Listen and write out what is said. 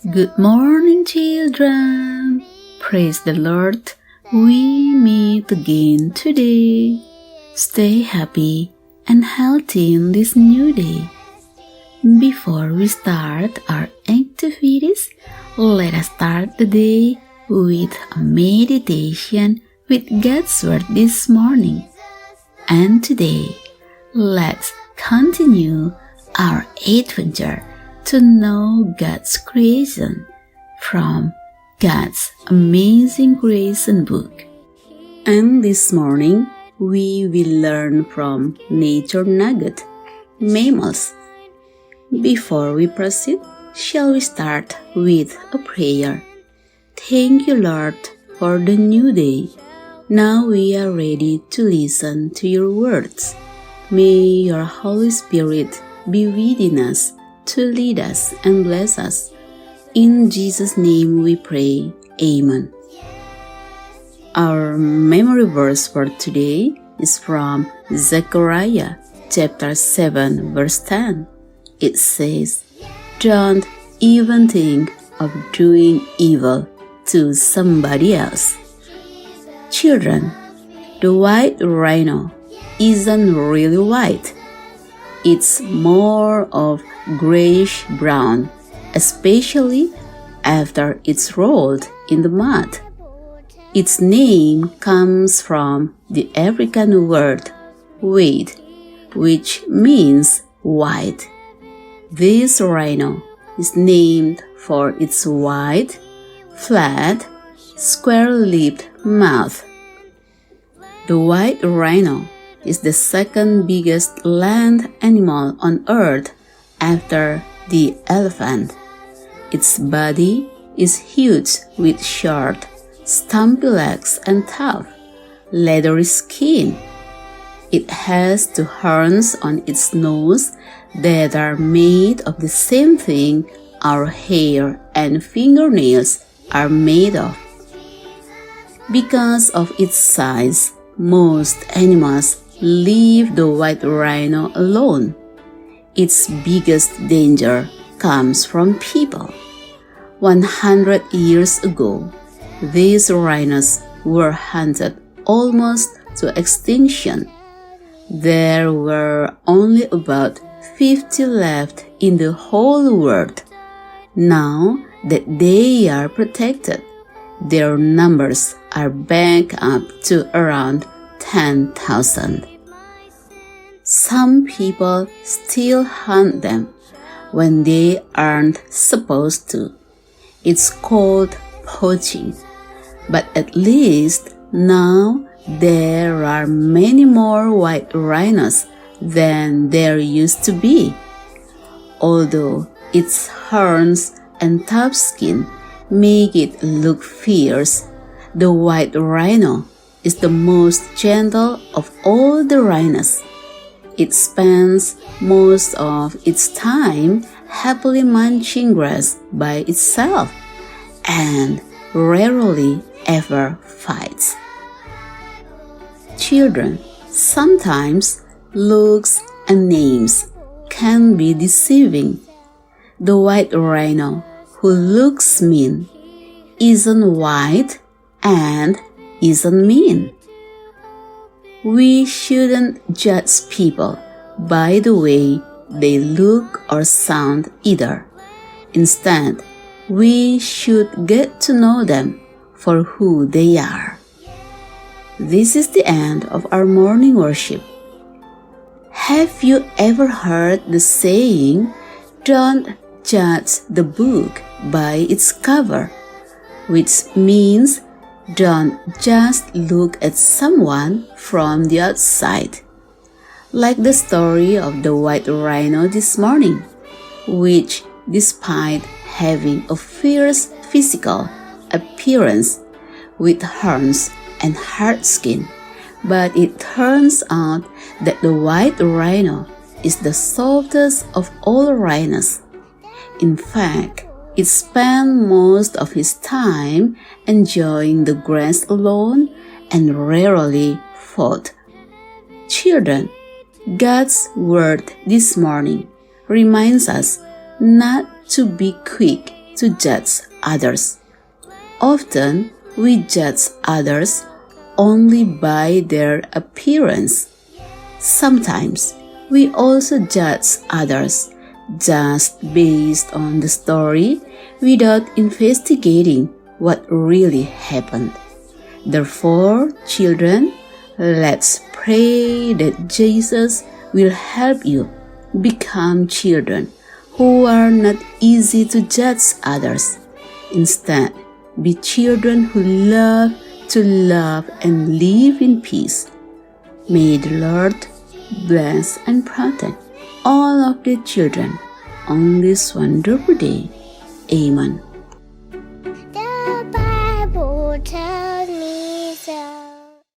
Good morning, children. Praise the Lord. We meet again today. Stay happy and healthy in this new day. Before we start our activities, let us start the day with a meditation with God's Word this morning. And today, let's continue our adventure to know God's creation from God's Amazing Creation book. And this morning, we will learn from Nature Nugget, Mammals. Before we proceed, shall we start with a prayer? Thank you, Lord, for the new day. Now we are ready to listen to your words. May your Holy Spirit be within us to lead us and bless us. In Jesus' name we pray. Amen. Our memory verse for today is from Zechariah chapter 7 verse 10. It says, "Don't even think of doing evil to somebody else." Children, the white rhino isn't really white. It's more of grayish-brown, especially after it's rolled in the mud. Its name comes from the African word wade, which means white. This rhino is named for its wide, flat, square-lipped mouth. The white rhino is the second biggest land animal on earth after the elephant. Its body is huge with short, stumpy legs and tough, leathery skin. It has two horns on its nose that are made of the same thing our hair and fingernails are made of. Because of its size, most animals leave the white rhino alone. Its biggest danger comes from people. 100 years ago, these rhinos were hunted almost to extinction. There were only about 50 left in the whole world. Now that they are protected, their numbers are back up to around 10,000. Some people still hunt them when they aren't supposed to. It's called poaching. But at least now there are many more white rhinos than there used to be. Although its horns and tough skin make it look fierce, the white rhino is the most gentle of all the rhinos. It spends most of its time happily munching grass by itself and rarely ever fights. Children, sometimes looks and names can be deceiving. The white rhino who looks mean isn't white and isn't mean. We shouldn't judge people by the way they look or sound either. Instead, we should get to know them for who they are. This is the end of our morning worship. Have you ever heard the saying, "Don't judge the book by its cover," which means don't just look at someone from the outside. Like the story of the white rhino this morning, which, despite having a fierce physical appearance with horns and hard skin, but it turns out that the white rhino is the softest of all rhinos. In fact, it spent most of his time enjoying the grass alone and rarely fought. Children, God's word this morning reminds us not to be quick to judge others. Often, we judge others only by their appearance. Sometimes, we also judge others just based on the story without investigating what really happened. Therefore, children, let's pray that Jesus will help you become children who are not easy to judge others. Instead, be children who love to love and live in peace. May the Lord bless and protect all of the children on this wonderful day. Amen.